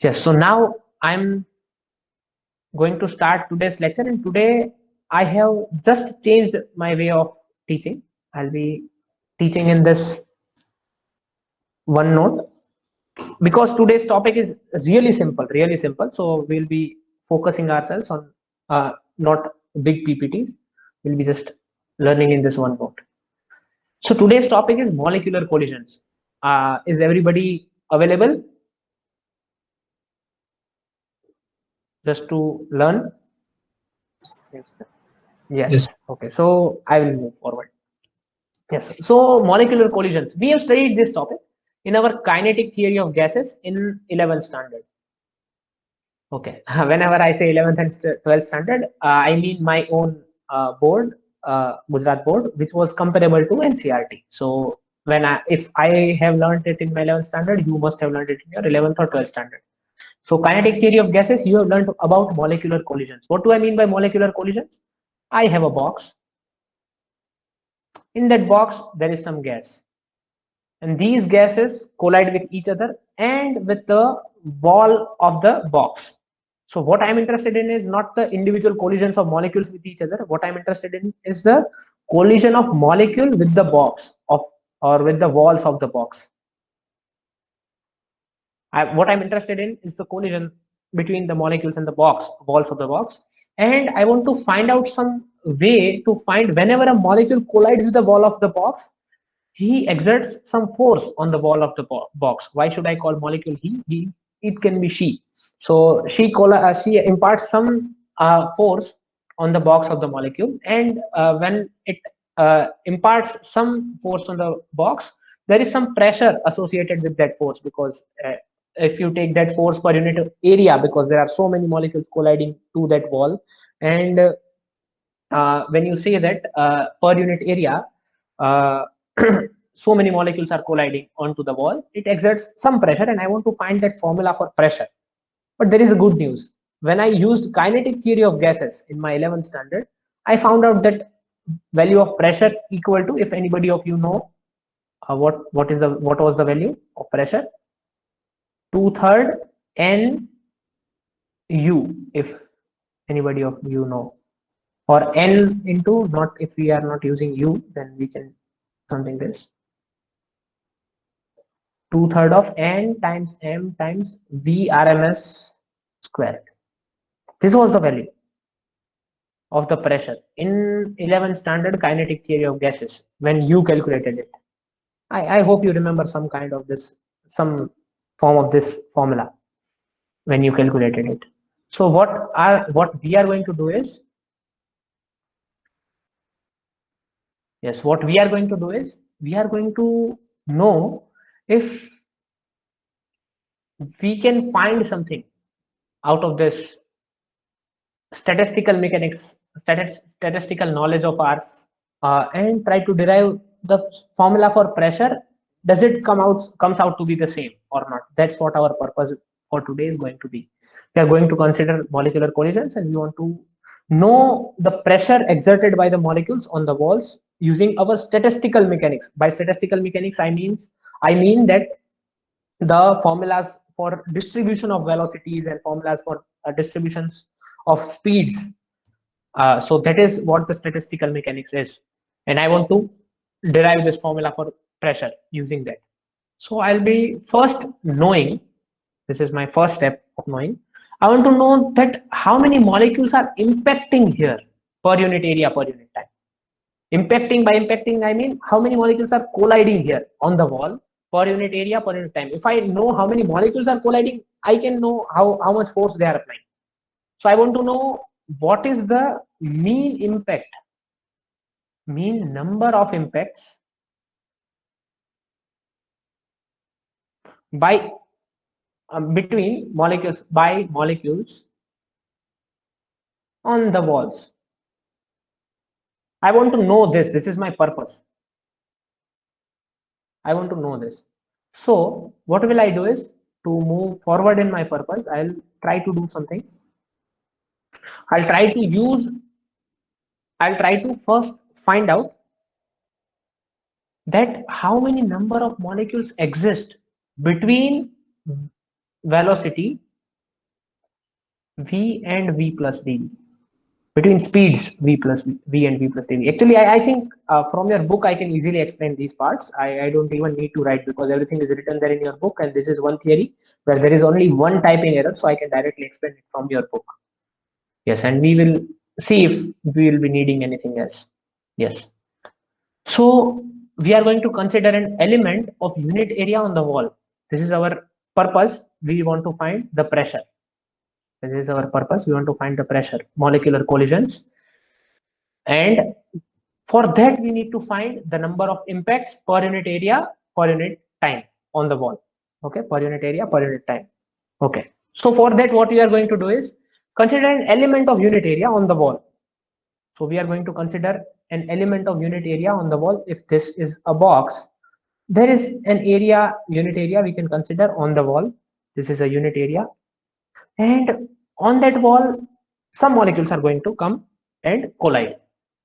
Yes, so now I'm going to start today's lecture, and today I have just changed my way of teaching. I'll be teaching in this OneNote because today's topic is really simple, really simple. So we'll be focusing ourselves on not big PPTs. We'll be just learning in this OneNote. So today's topic is molecular collisions. Is everybody available just to learn? Yes, sir. Yes. Yes. Okay. So I will move forward. Yes. So molecular collisions. We have studied this topic in our kinetic theory of gases in 11th standard. Okay. Whenever I say 11th and 12th standard, I mean my own board, Gujarat board, which was comparable to NCRT. So if I have learned it in my 11th standard, you must have learned it in your 11th or 12th standard. So kinetic theory of gases, you have learned about molecular collisions. What do I mean by molecular collisions? I have a box. In that box, there is some gas, and these gases collide with each other and with the wall of the box. So what I'm interested in is not the individual collisions of molecules with each other. What I'm interested in is the collision of molecule with the box of or with the walls of the box. What I'm interested in is the collision between the molecules and the box, walls of the box. And I want to find out some way to find whenever a molecule collides with the wall of the box, he exerts some force on the wall of the box. Why should I call molecule he? It can be she. So she imparts some force on the box of the molecule, and when it imparts some force on the box, there is some pressure associated with that force because if you take that force per unit of area, because there are so many molecules colliding to that wall, and when you say that per unit area, uh, so many molecules are colliding onto the wall, it exerts some pressure, and I want to find that formula for pressure. But there is a good news. When I used kinetic theory of gases in my 11th standard, I found out that value of pressure equal to, if anybody of you know what was the value of pressure, 2/3 n u, if anybody of you know, or n into, not, if we are not using u, then we can something this 2/3 of n times m times v rms squared. This was the value of the pressure in 11th standard kinetic theory of gases when you calculated it. I hope you remember some kind of this, some form of this formula when you calculated it. So what we are going to do is, yes, what we are going to do is, we are going to know if we can find something out of this statistical mechanics, statistical knowledge of ours, and try to derive the formula for pressure. Does it comes out to be the same or not? That's what our purpose for today is going to be. We are going to consider molecular collisions, and we want to know the pressure exerted by the molecules on the walls using our statistical mechanics. By statistical mechanics, I mean that the formulas for distribution of velocities and formulas for distributions of speeds. So that is what the statistical mechanics is, and I want to derive this formula for pressure using that. So I'll be first knowing, this is my first step of knowing, I want to know that how many molecules are impacting here per unit area per unit time. Impacting, by impacting I mean how many molecules are colliding here on the wall per unit area per unit time. If I know how many molecules are colliding, I can know how much force they are applying. So I want to know what is the mean impact, mean number of impacts by between molecules, by molecules on the walls. I want to know this. This is my purpose. I want to know this. So what will I do is, to move forward in my purpose, I'll try to do something. I'll try to use, I'll try to first find out that how many number of molecules exist between velocity V and V plus dV. Between speeds v and v plus dv. Actually, I think from your book I can easily explain these parts. I don't even need to write because everything is written there in your book, and this is one theory where there is only one typing error, so I can directly explain it from your book. Yes, and we will see if we will be needing anything else. Yes. So we are going to consider an element of unit area on the wall. This is our purpose. We want to find the pressure. This is our purpose. We want to find the pressure, molecular collisions, and for that we need to find the number of impacts per unit area per unit time on the wall. Okay, per unit area per unit time. Okay, so for that what we are going to do is consider an element of unit area on the wall. So we are going to consider an element of unit area on the wall. If this is a box, there is an area, unit area we can consider on the wall. This is a unit area, and on that wall some molecules are going to come and collide.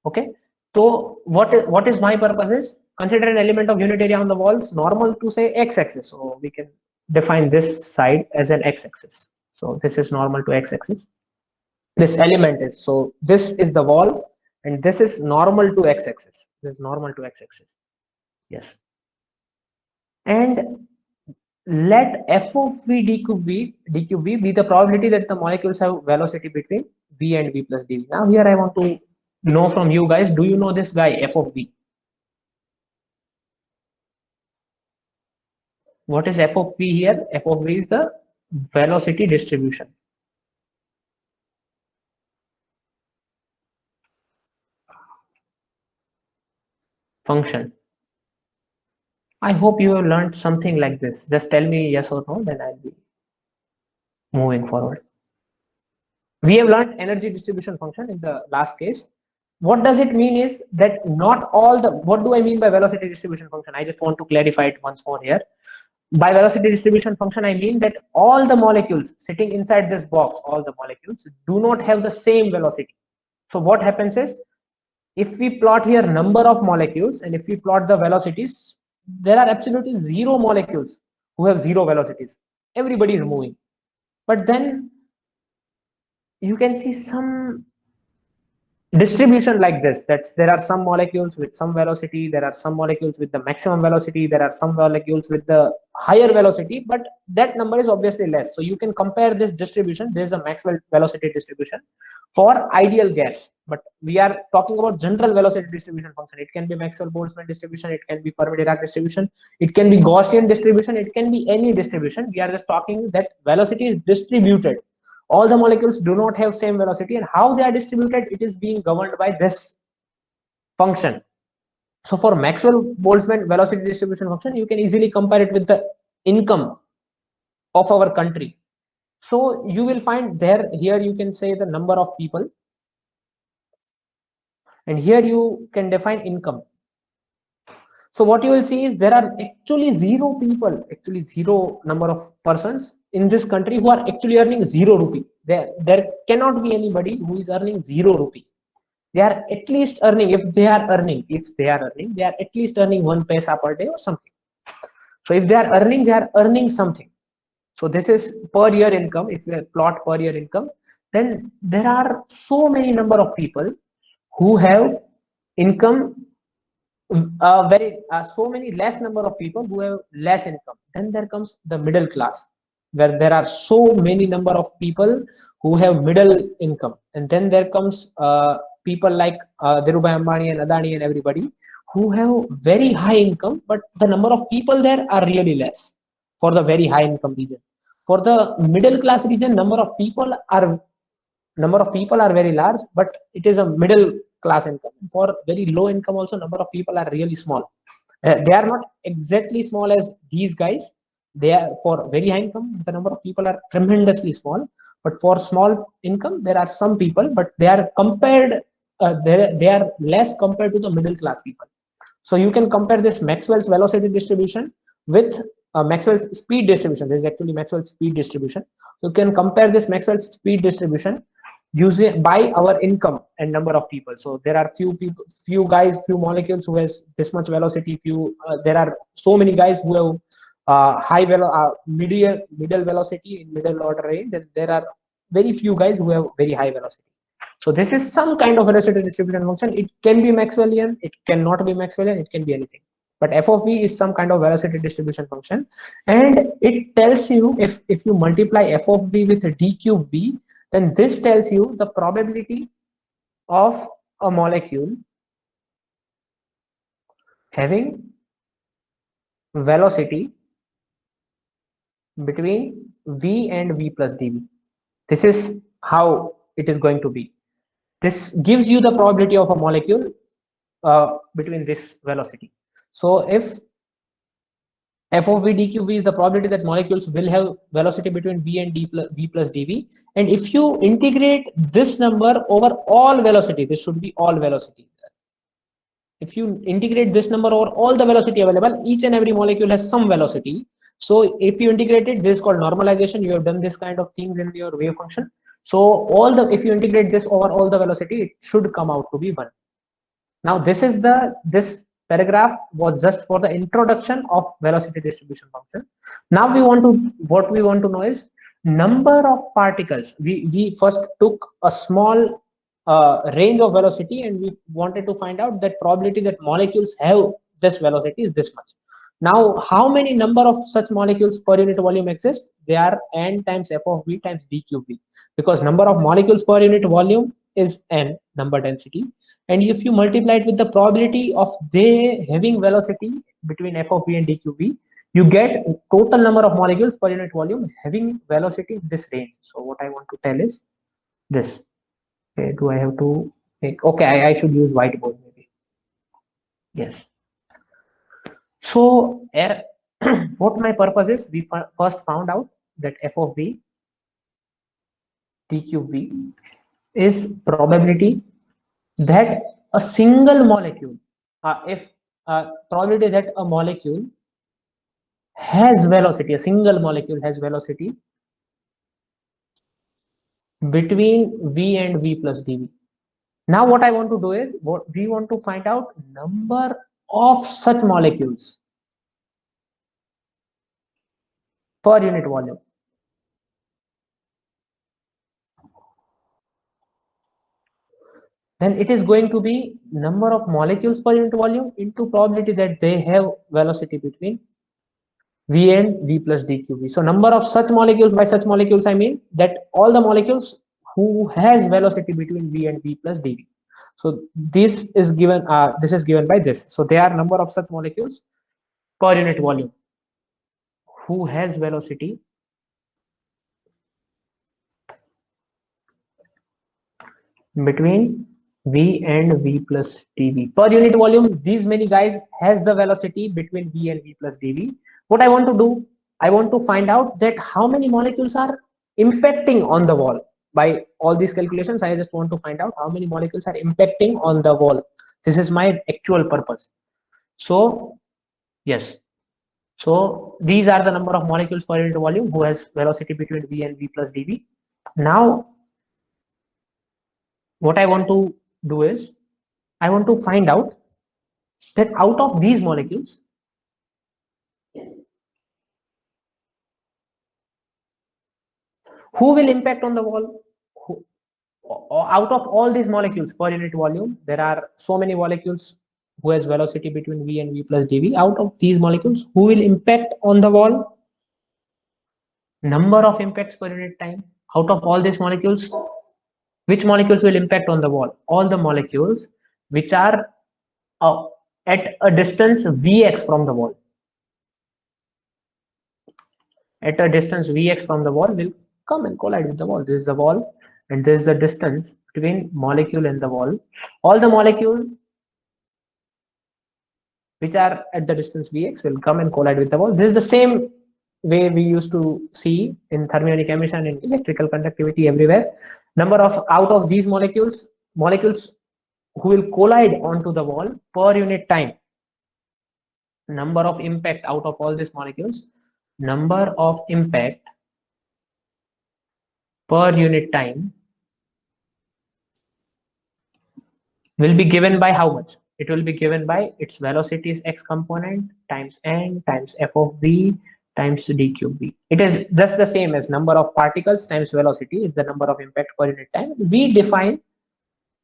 Okay, so what is my purpose is consider an element of unit area on the walls, normal to say x-axis, so we can define this side as an x-axis. So this is normal to x-axis, this element is, so this is the wall and this is normal to x-axis, this is normal to x-axis. Yes, and let f of v d cube v be the probability that the molecules have velocity between v and v plus dv. Now here I want to know from you guys, do you know this guy f of v? What is f of v here? F of v is the velocity distribution function. I hope you have learned something like this. Just tell me yes or no, then I'll be moving forward. We have learned energy distribution function in the last case. What does it mean is that not all the, what do I mean by velocity distribution function? I just want to clarify it once more here. By velocity distribution function, I mean that all the molecules sitting inside this box, all the molecules do not have the same velocity. So what happens is, if we plot here number of molecules and if we plot the velocities, there are absolutely zero molecules who have zero velocities. Everybody is moving. But then you can see some distribution like this, that there are some molecules with some velocity, there are some molecules with the maximum velocity, there are some molecules with the higher velocity, but that number is obviously less. So you can compare this distribution. There is a Maxwell velocity distribution for ideal gas, but we are talking about general velocity distribution function. It can be Maxwell-Boltzmann distribution, it can be Fermi-Dirac distribution, it can be Gaussian distribution, it can be any distribution. We are just talking that velocity is distributed. All the molecules do not have same velocity, and how they are distributed, it is being governed by this function. So for Maxwell-Boltzmann velocity distribution function, you can easily compare it with the income of our country. So you will find there, here you can say the number of people, and here you can define income. So what you will see is there are actually zero people, actually zero number of persons in this country who are actually earning 0 rupee. There cannot be anybody who is earning 0 rupee. They are at least earning, if they are earning, they are at least earning 1 paisa per day or something. So if they are earning something. So this is per year income. If you plot per year income, then there are so many number of people who have income, so many less number of people who have less income. Then there comes the middle class, where there are so many number of people who have middle income, and then there comes people like Dhirubhai Ambani and Adani and everybody who have very high income, but the number of people there are really less for the very high income region. For the middle class region, number of people are very large, but it is a middle class income. For very low income also, number of people are really small. They are not exactly small as these guys. They are, for very high income, the number of people are tremendously small, but for small income there are some people, but they are compared, they are less compared to the middle class people. So you can compare this Maxwell's velocity distribution with Maxwell's speed distribution. This is actually Maxwell's speed distribution. You can compare this Maxwell's speed distribution using by our income and number of people. So there are few people, few guys, few molecules who has this much velocity. There are so many guys who have middle velocity in middle order range, and there are very few guys who have very high velocity. So this is some kind of velocity distribution function. It can be Maxwellian, it cannot be Maxwellian, it can be anything. But f of v is some kind of velocity distribution function, and it tells you if you multiply f of v with d cube v, then this tells you the probability of a molecule having velocity between v and v plus dv. This is how it is going to be. This gives you the probability of a molecule between this velocity. So if f of v dqv is the probability that molecules will have velocity between v and v plus dv, and if you integrate this number over all velocity, this should be all velocity. If you integrate this number over all the velocity available, each and every molecule has some velocity. So if you integrate it, this is called normalization. You have done this kind of things in your wave function. So if you integrate this over all the velocity, it should come out to be 1. Now this paragraph was just for the introduction of velocity distribution function. Now what we want to know is number of particles. We first took a small range of velocity, and we wanted to find out that probability that molecules have this velocity is this much. Now, how many number of such molecules per unit volume exist? They are n times f of v times d cube v, because number of molecules per unit volume is n, number density, and if you multiply it with the probability of they having velocity between f of v and d cube v, you get total number of molecules per unit volume having velocity in this range. So what I want to tell is this. Okay, do I have to make, okay, I should use whiteboard maybe. Yes. So what my purpose is, we first found out that f of v d cube v is probability that a single molecule, if probability that a molecule has velocity, a single molecule has velocity between v and v plus dv. Now what I want to do is, what we want to find out number of such molecules per unit volume. Then it is going to be number of molecules per unit volume into probability that they have velocity between v and v plus dqv. So number of such molecules, by such molecules I mean that all the molecules who has velocity between v and v plus dv. So this is given by this. So there are number of such molecules per unit volume who has velocity between v and v plus dv. Per unit volume, these many guys has the velocity between v and v plus dv. What I want to do, I want to find out that how many molecules are impacting on the wall. By all these calculations, I just want to find out how many molecules are impacting on the wall. This is my actual purpose. So yes, so these are the number of molecules per unit volume who has velocity between v and v plus dv. Now what I want to do is, I want to find out that out of these molecules, who will impact on the wall? Out of all these molecules per unit volume, there are so many molecules who has velocity between v and v plus dv. Out of these molecules, who will impact on the wall? Number of impacts per unit time. Out of all these molecules, which molecules will impact on the wall? All the molecules which are at a distance vx from the wall. At a distance vx from the wall will come and collide with the wall. This is the wall, and this is the distance between molecule and the wall. All the molecules which are at the distance vx will come and collide with the wall. This is the same way we used to see in thermodynamic emission and electrical conductivity everywhere. Number of out of these molecules who will collide onto the wall per unit time. Number of impact out of all these molecules, number of impact per unit time will be given by how much? It will be given by its velocity is x component times n times f of v times d cube v. It is just the same as number of particles times velocity is the number of impact per unit time. We define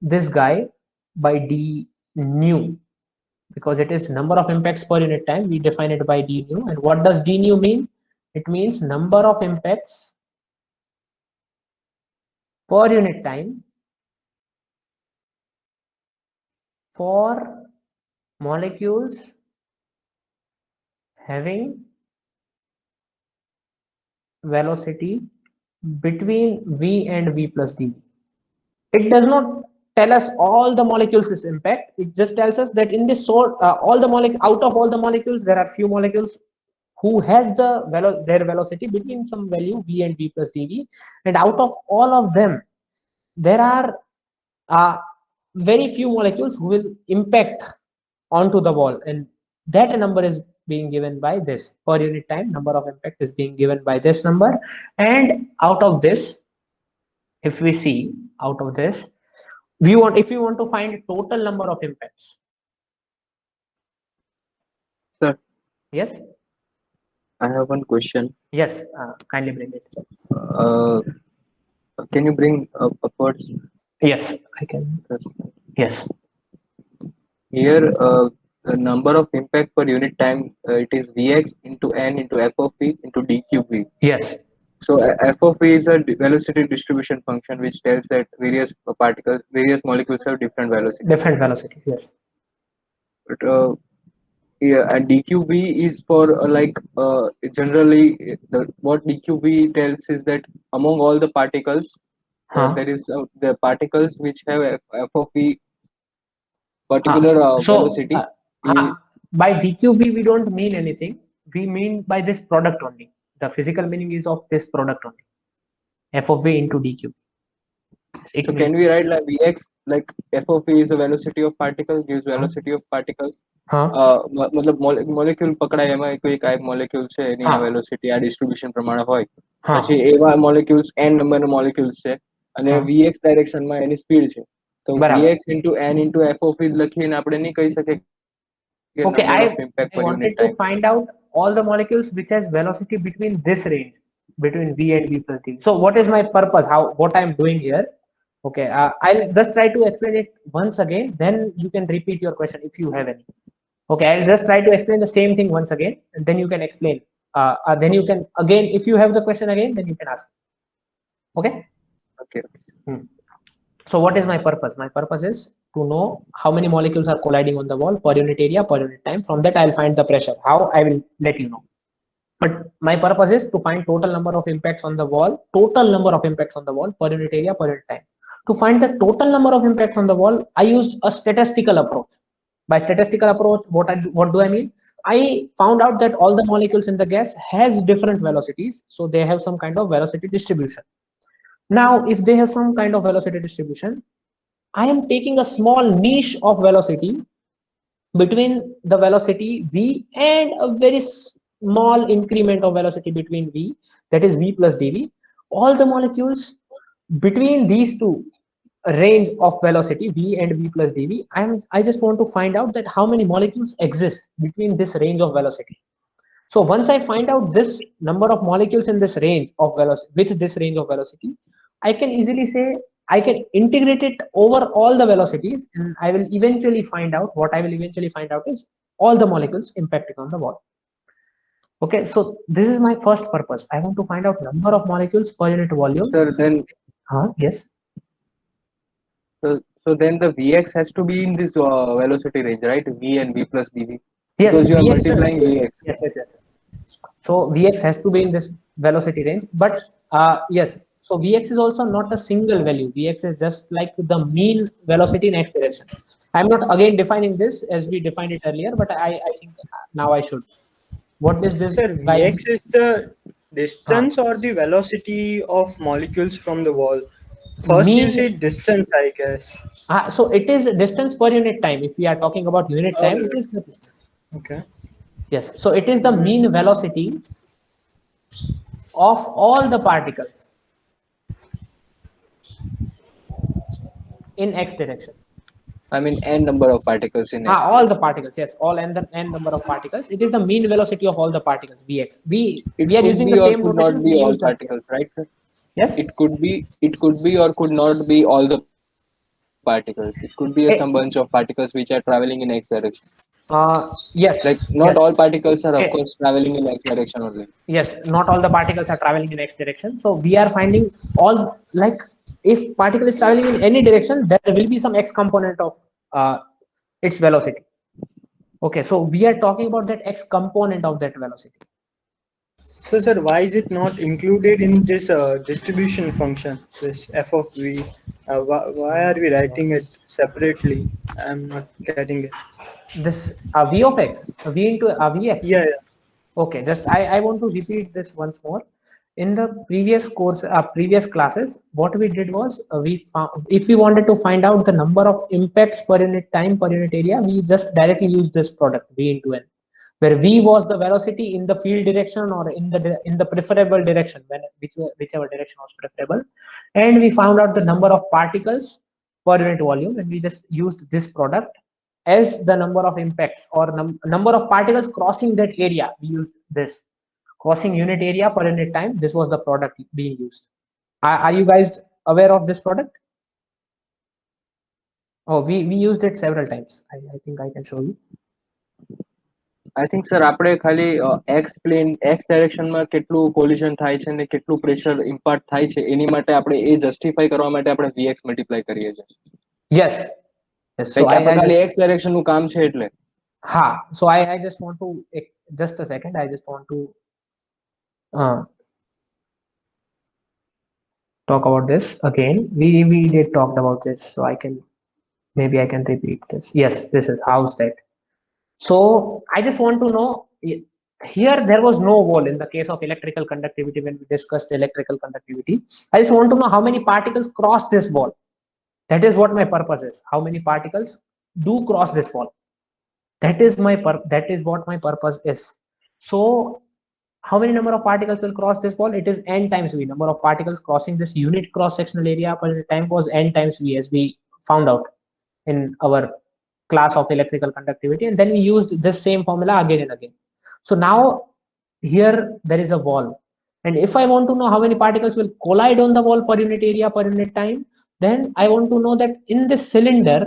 this guy by d nu because it is number of impacts per unit time. We define it by d nu. And what does d nu mean? It means number of impacts per unit time for molecules having velocity between v and v plus dv. It does not tell us all the molecules' impact. It just tells us that in this sort, all the out of all the molecules, there are few molecules who has their velocity between some value v and v plus dv, and out of all of them, there are very few molecules who will impact onto the wall, and that number is being given by this per unit time. Number of impact is being given by this number, and out of this, if we see out of this, if we want to find total number of impacts. Sir, Yes. I have one question. Yes. Kindly bring it. Can you bring upwards? Yes, I can. Yes. Here, the number of impact per unit time, it is Vx into n into f of v into d cube v. Yes. So f of v is a velocity distribution function which tells that various molecules have different velocity. Different velocity. Yes. But yeah, and dqb is for generally what dqb tells is that among all the particles, there is the particles which have f of v particular velocity. By dqb we don't mean anything. We mean by this product only. The physical meaning is of this product only. F of v into dq. So can we write like Vx, like f of v is the velocity of particles, gives velocity of particles. मतलब molecule પકડાય એમાં કોઈ એક molecule છે એની velocity આ distribution પ્રમાણે હોય પછી એવા મોલેક્યુલ્સ n નંબરના મોલેક્યુલ્સ છે અને vx ડાયરેક્શનમાં એની સ્પીડ છે તો vx into n into f of v લખીને આપણે નહીં કહી શકીએ કે okay, number of impact per wanted unit to time. find out all the molecules which has velocity between this range between v and v plus d. So what is my purpose? What I am doing here? Okay, I'll just try to explain it once again. Then you can repeat your question if you have any. Okay, I'll just try to explain the same thing once again, and then you can explain. Then you can again, if you have the question again, then you can ask. Okay. Okay. So what is my purpose? My purpose is to know how many molecules are colliding on the wall per unit area, per unit time. From that, I'll find the pressure. How? I will let you know. But my purpose is to find total number of impacts on the wall, total number of impacts on the wall per unit area, per unit time. To find the total number of impacts on the wall, I used a statistical approach. By statistical approach, what do I mean? I found out that all the molecules in the gas has different velocities, so they have some kind of velocity distribution. Now, if they have some kind of velocity distribution, I am taking a small niche of velocity between the velocity v and a very small increment of velocity between v, that is v plus dv. All the molecules between these two range of velocity v and v plus dv, I just want to find out that how many molecules exist between this range of velocity. So once I find out this number of molecules in this range of velocity, with this range of velocity, I can easily say I can integrate it over all the velocities, and I will eventually find out what I will eventually find out is all the molecules impacting on the wall. Okay, so this is my first purpose. I want to find out number of molecules per unit volume. Sir, then yes. So then the Vx has to be in this velocity range, right? V and V plus dv. Yes, because you are multiplying Vx. Yes. So Vx has to be in this velocity range, but yes. So Vx is also not a single value. Vx is just like the mean velocity in x direction. I'm not again defining this as we defined it earlier, but I think now I should. What is this? Sir, Vx is the distance or the velocity of molecules from the wall. First you say distance, I guess. So it is distance per unit time. If we are talking about unit time, it is the distance. Okay. Yes. So it is the mean velocity of all the particles in x direction. I mean n number of particles in x. All the particles, yes, all n number of particles. It is the mean velocity of all the particles, Vx. We are using the same could notations. not be We all use that here. particles, right, sir? Yes. It could be or could not be all the particles. It could be some bunch of particles which are traveling in x direction. Yes. Like not all Yes. particles are of course traveling in x direction only. Yes, not all the particles are traveling in x direction. So we are finding all, like, if particle is traveling in any direction, there will be some x component of its velocity. Okay, so we are talking about that x component of that velocity. So, sir, why is it not included in this distribution function, this f of v? Why are we writing it separately? I'm not getting it. This v of x, v into vx. Yeah. Okay, just I want to repeat this once more. In the previous course, previous classes, what we did was we found, if we wanted to find out the number of impacts per unit time per unit area, we just directly use this product v into n, where v was the velocity in the field direction or in the preferable direction, whichever direction was preferable, and we found out the number of particles per unit volume, and we just used this product as the number of impacts or number of particles crossing that area. We used this crossing unit area per unit time. This was the product being used. Are you guys aware of this product? Oh, we used it several times. I think I can show you. I think sir આપણે ખાલી x plane x direction માં કેટલું collision થાય છે ને કેટલું pressure impart થાય છે એની માટે આપણે એ justify કરવા માટે આપણે vx multiply કરીએ છીએ. Yes. So આપણે ખાલી x direction નું કામ છે એટલે. So I just want to, just a second, I just want to talk about this again. We did talked about this, so maybe I can repeat this. Yes, this is house that. So I just want to know, here there was no wall in the case of electrical conductivity when we discussed electrical conductivity. I just want to know how many particles cross this wall. That is what my purpose is. How many particles do cross this wall? That is what my purpose is. So how many number of particles will cross this wall? It is n times v. Number of particles crossing this unit cross sectional area per time was n times v, as we found out in our class of electrical conductivity, and then we used this same formula again and again. So now here there is a wall, and if I want to know how many particles will collide on the wall per unit area per unit time, then I want to know that in this cylinder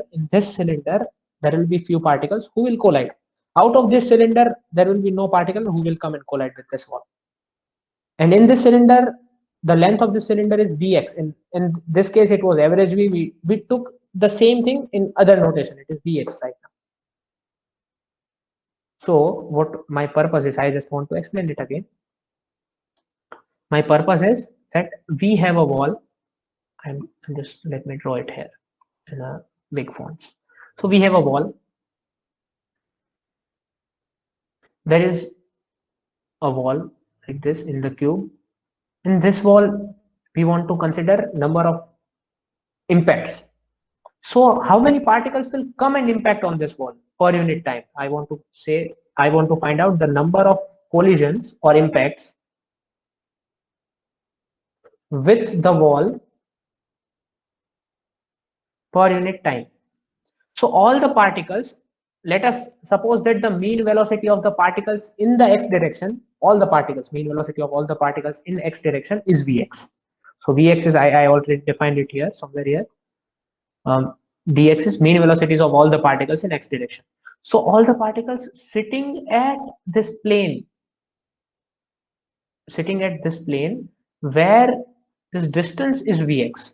there will be few particles who will collide. Out of this cylinder there will be no particle who will come and collide with this wall. And in this cylinder, the length of the cylinder is vx. In this case it was average v. We took the same thing in other notation. It is vx right now. So what my purpose is, I just want to explain it again. My purpose is that we have a wall. Just let me draw it here in a big font. So we have a wall. There is a wall like this in the cube. In this wall we want to consider number of impacts. So how many particles will come and impact on this wall per unit time? I want to find out the number of collisions or impacts with the wall per unit time. So all the particles, let us suppose that the mean velocity of the particles in the x direction, mean velocity of all the particles in x direction is vx. So vx is, I already defined it here, somewhere here. Dx is mean velocities of all the particles in x direction. So all the particles sitting at this plane where this distance is vx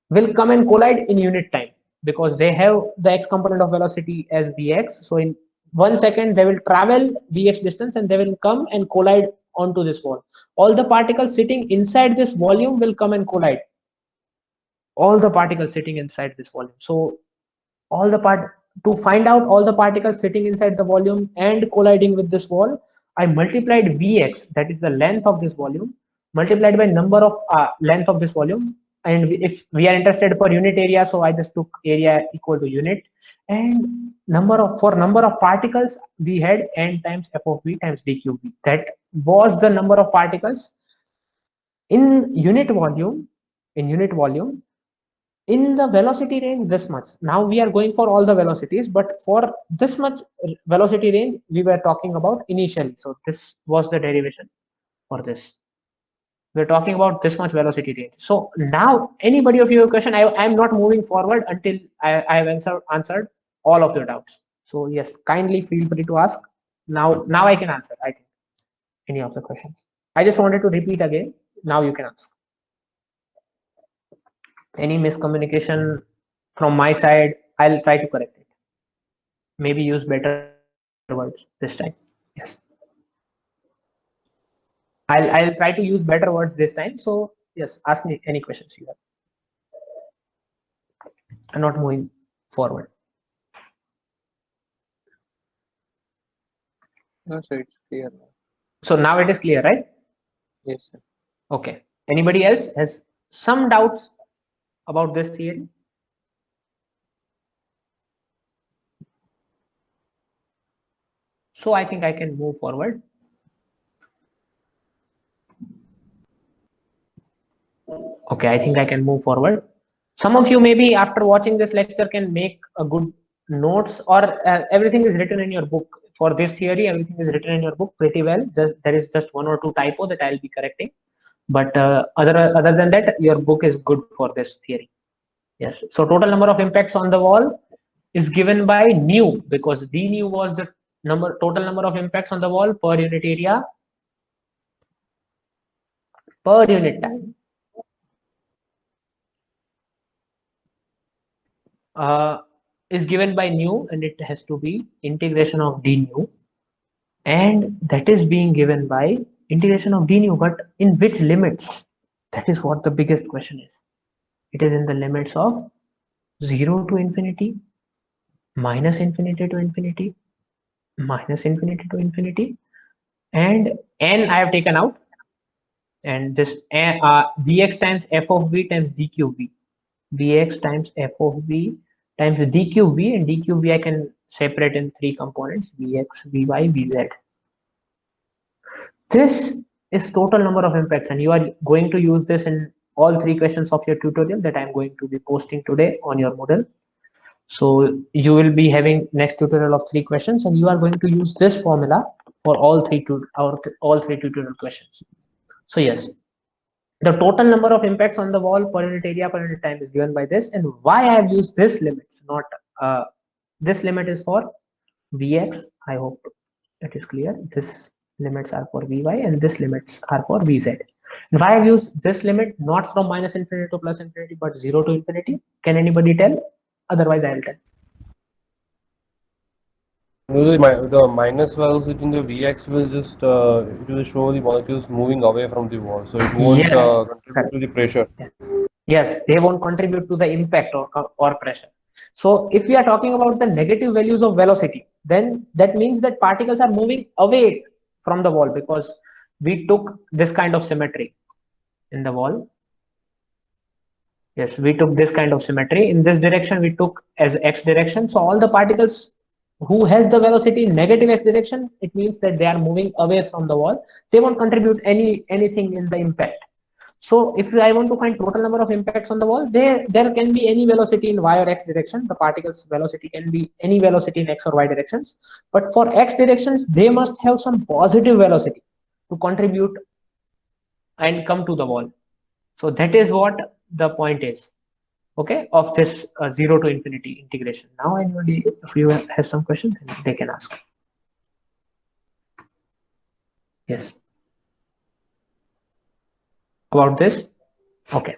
will come and collide in unit time, because they have the x component of velocity as vx. So in 1 second they will travel vx distance and they will come and collide onto this wall. All the particles sitting inside this volume will come and collide. All the particles sitting inside this volume. So to find out all the particles sitting inside the volume and colliding with this wall, I multiplied vx, that is the length of this volume, multiplied by number of length of this volume. And if we are interested per unit area, so I just took area equal to unit, and number of particles we had n times f of v times d cube v. That was the number of particles in unit volume in the velocity range this much. Now we are going for all the velocities, but for this much velocity range we were talking about initially. So this was the derivation for this. We're talking about this much velocity range. So now anybody of your question, I'm not moving forward until I have answered all of your doubts. So yes, kindly feel free to ask. Now I can answer, I think, any of the questions. I just wanted to repeat again. Now you can ask. Any miscommunication from my side, I'll try to correct it. Maybe use better words this time. Yes. I'll try to use better words this time. So yes, ask me any questions you have. I'm not moving forward. No, sir, it's clear now. So now it is clear, right? Yes, sir. Okay. Anybody else has some doubts about this theory? So I think I can move forward. Okay, I think I can move forward. Some of you maybe after watching this lecture can make a good notes, or everything is written in your book. For this theory, everything is written in your book pretty well. There is just one or two typo that I'll be correcting. But other than that, your book is good for this theory. Yes. So total number of impacts on the wall is given by nu, because d nu was the total number of impacts on the wall per unit area per unit time. Is given by nu, and it has to be integration of d nu, and that is being given by integration of d nu, but in which limits? That is what the biggest question is. It is in the limits of 0 to infinity, minus infinity to infinity, minus infinity to infinity, and n I have taken out, and this bx times f of v times dqv, bx times f of v times dqv, and dqv I can separate in three components: vx, vy, vz. This is total number of impacts, and you are going to use this in all three questions of your tutorial that I'm going to be posting today on your Moodle. So you will be having next tutorial of 3 questions, and you are going to use this formula for all three tutorial questions. So yes, the total number of impacts on the wall per unit area per unit time is given by this, and why I have used this limits, not this limit is for Vx. I hope it is clear. This limits are for Vy, and this limits are for Vz. And why I've used this limit, not from minus infinity to plus infinity, but 0 to infinity? Can anybody tell? Otherwise, I'll tell. The minus velocity in the Vx will just it will show the molecules moving away from the wall, so it won't contribute to the pressure. Yes, they won't contribute to the impact or pressure. So if we are talking about the negative values of velocity, then that means that particles are moving away from the wall, because we took this kind of symmetry in the wall. Yes, we took this kind of symmetry. In this direction, we took as x direction. So all the particles who has the velocity in negative x direction, it means that they are moving away from the wall. They won't contribute anything in the impact. So if I want to find total number of impacts on the wall, there can be any velocity in y or x direction. The particle's velocity can be any velocity in x or y directions. But for x directions, they must have some positive velocity to contribute and come to the wall. So that is what the point is, okay, of this 0 to infinity integration. Now anybody, if you have some questions, they can ask. Yes. About this? Okay.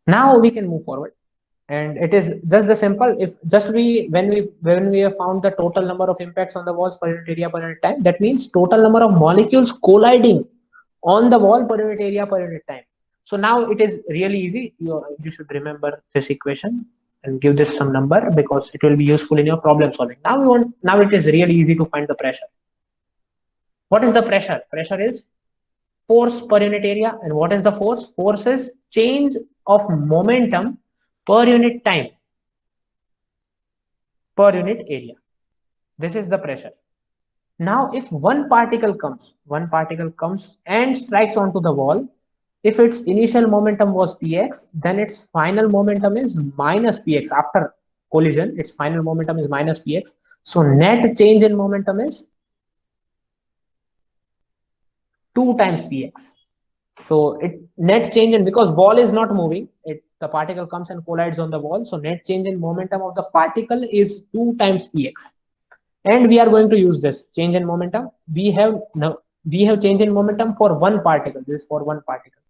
Now we can move forward, and it is just the simple. If just when we have found the total number of impacts on the walls per unit area per unit time, that means total number of molecules colliding on the wall per unit area per unit time. So now it is really easy. You should remember this equation and give this some number, because it will be useful in your problem solving. Now it is really easy to find the pressure. What is the pressure? Pressure is force per unit area. And what is the force? Force is change of momentum per unit time per unit area. This is the pressure. Now if one particle comes and strikes onto the wall, if its initial momentum was px, then its final momentum is minus px. After collision, its final momentum is minus px. So net change in momentum is 2 times px. So it net change in, because ball is not moving, the particle comes and collides on the wall. So net change in momentum of the particle is 2 times px. And we are going to use this change in momentum. We have change in momentum for one particle. This is for one particle.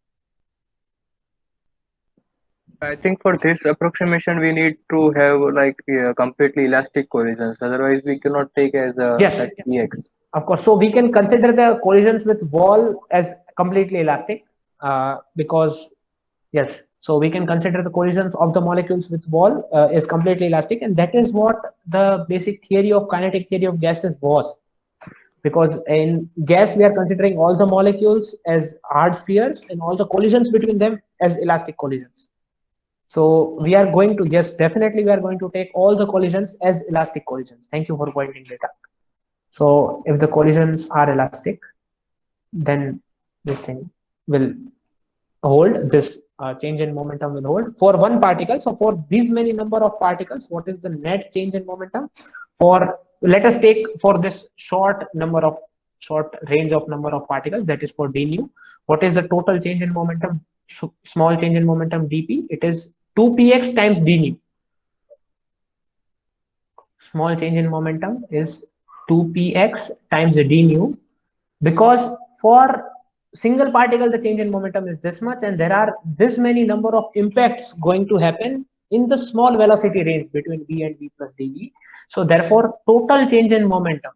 I think for this approximation we need to have like completely elastic collisions. Otherwise, we cannot take as a like px. Of course. So we can consider the collisions with wall as completely elastic because yes. So we can consider the collisions of the molecules with wall is completely elastic, and that is what the basic theory of kinetic theory of gases was. Because in gas we are considering all the molecules as hard spheres and all the collisions between them as elastic collisions. So we are going to, yes, definitely we are going to take all the collisions as elastic collisions. Thank you for pointing that out. So if the collisions are elastic, then this thing will hold, this change in momentum will hold for one particle. So for these many number of particles, what is the net change in momentum? For, let us take for this short range of number of particles, that is for d nu. What is the total change in momentum? Small change in momentum dp. It is 2px times d nu. Small change in momentum is 2px times d nu, because for single particle the change in momentum is this much, and there are this many number of impacts going to happen in the small velocity range between v and v plus dv. So therefore total change in momentum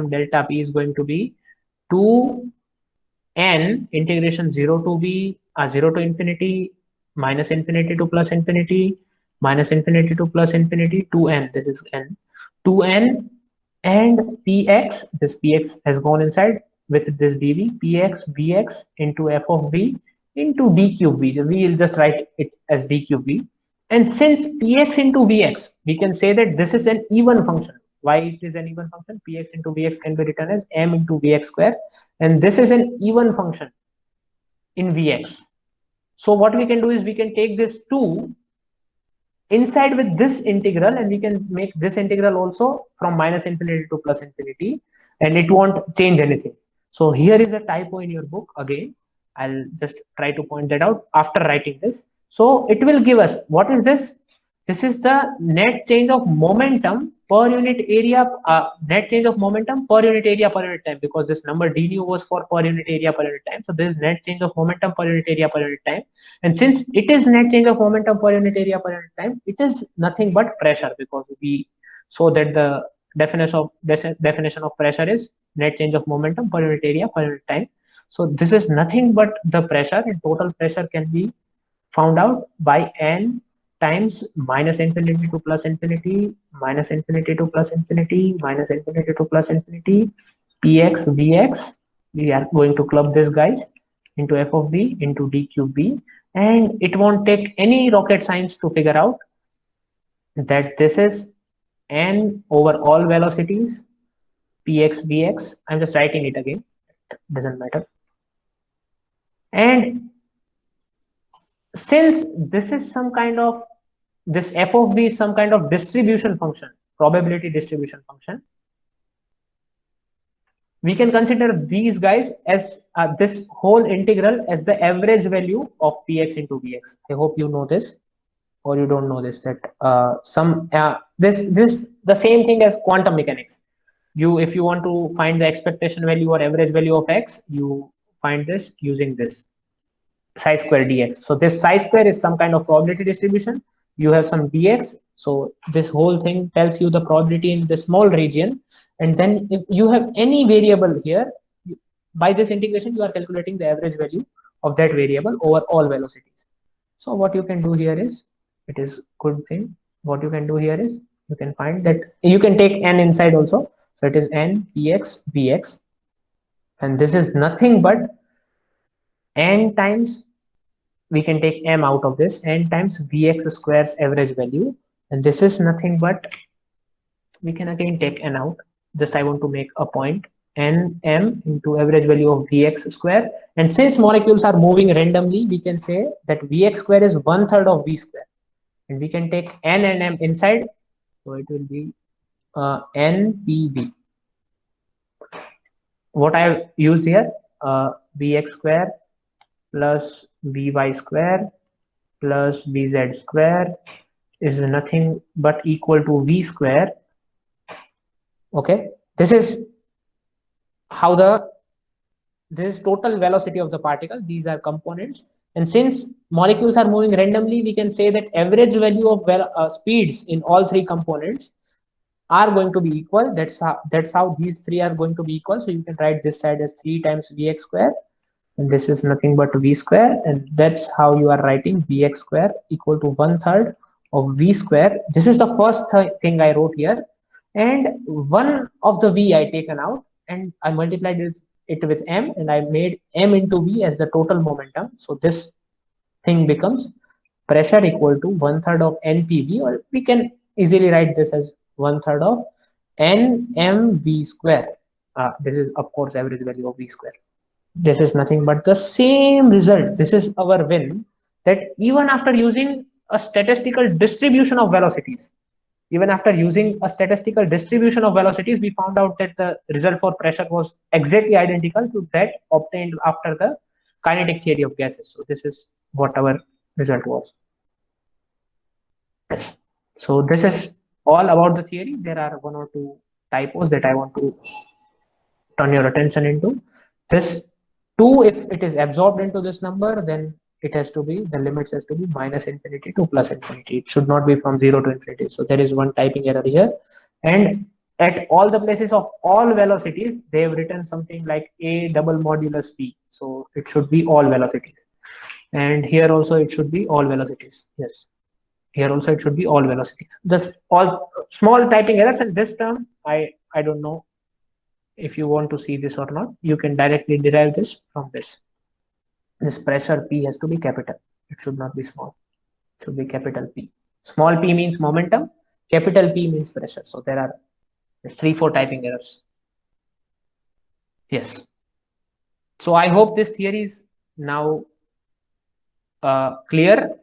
delta p is going to be 2n integration 0 to infinity minus infinity to plus infinity minus infinity to plus infinity 2n, this is n, 2n and px, this px has gone inside with this dv, px vx into f of v into d cube v. We will just write it as d cube v. And since px into vx, we can say that this is an even function. Why it is an even function? Px into vx can be written as m into vx square, and this is an even function in vx. So what we can do is we can take this 2 inside with this integral, and we can make this integral also from minus infinity to plus infinity, and it won't change anything. So here is a typo in your book. Again, I'll just try to point that out after writing this. So it will give us, what is this? This is the net change of momentum per unit area, net change of momentum per unit area per unit time, because this number d nu was for per unit area per unit time. So this is net change of momentum per unit area per unit time. And since it is net change of momentum per unit area per unit time, it is nothing but pressure, because we saw that the definition of pressure is net change of momentum per unit area per unit time. So this is nothing but the pressure, and total pressure can be found out by n times minus infinity to plus infinity, minus infinity to plus infinity, minus infinity to plus infinity, px vx. We are going to club this, guys, into f of v into d cube v, and it won't take any rocket science to figure out that this is n over all velocities px vx. I'm just writing it again, it doesn't matter. And since this is some kind of, this f of v is some kind of distribution function, probability distribution function, we can consider these guys as this whole integral as the average value of px into vx. I hope you know this, or you don't know this, that this the same thing as quantum mechanics. If you want to find the expectation value or average value of x, you find this using this psi square dx. So this psi square is some kind of probability distribution. You have some dx, so this whole thing tells you the probability in the small region, and then if you have any variable here, by this integration you are calculating the average value of that variable over all velocities. So what you can do here is, it is good thing, what you can do here is you can find that you can take n inside also. So it is n px vx, and this is nothing but n times, we can take m out of this, n times vx square's average value, and this is nothing but, we can again take n out. Just I want to make a point Nm into average value of Vx square. And since molecules are moving randomly, we can say that Vx square is 1/3 of V square. And we can take N and M inside. So it will be NPV. What I have used here, Vx square plus Vy square plus Vz square is nothing but equal to V square. Okay, this is how this is total velocity of the particle. These are components, and since molecules are moving randomly, we can say that average value of speeds in all three components are going to be equal. That's how these three are going to be equal. So you can write this side as 3 times Vx square, and this is nothing but V square, and that's how you are writing Vx square equal to 1/3 of V square. This is the first thing I wrote here, and one of the V I taken out and I multiplied it with M, and I made M into V as the total momentum. So this thing becomes pressure equal to 1/3 of NPV, or we can easily write this as 1/3 of NMV square. This is of course average value of V square. This is nothing but the same result. This is our win, that even after using a statistical distribution of velocities, we found out that the result for pressure was exactly identical to that obtained after the kinetic theory of gases. So this is what our result was. So this is all about the theory. There are one or two typos that I want to turn your attention into. This 2, if it is absorbed into this number, then it has to be, the limits has to be -infinity to +infinity. It should not be from 0 to infinity. So there is one typing error here. And at all the places of all velocities, they have written something like A double modulus P. So it should be all velocities. And here also it should be all velocities. Yes. Here also it should be all velocities. Just all small typing errors. And this term, I don't know if you want to see this or not. You can directly derive this from this. This pressure P has to be capital. It should not be small. It should be capital P. Small p means momentum. Capital P means pressure. So there are 3-4 typing errors. Yes. So I hope this theory is now clear.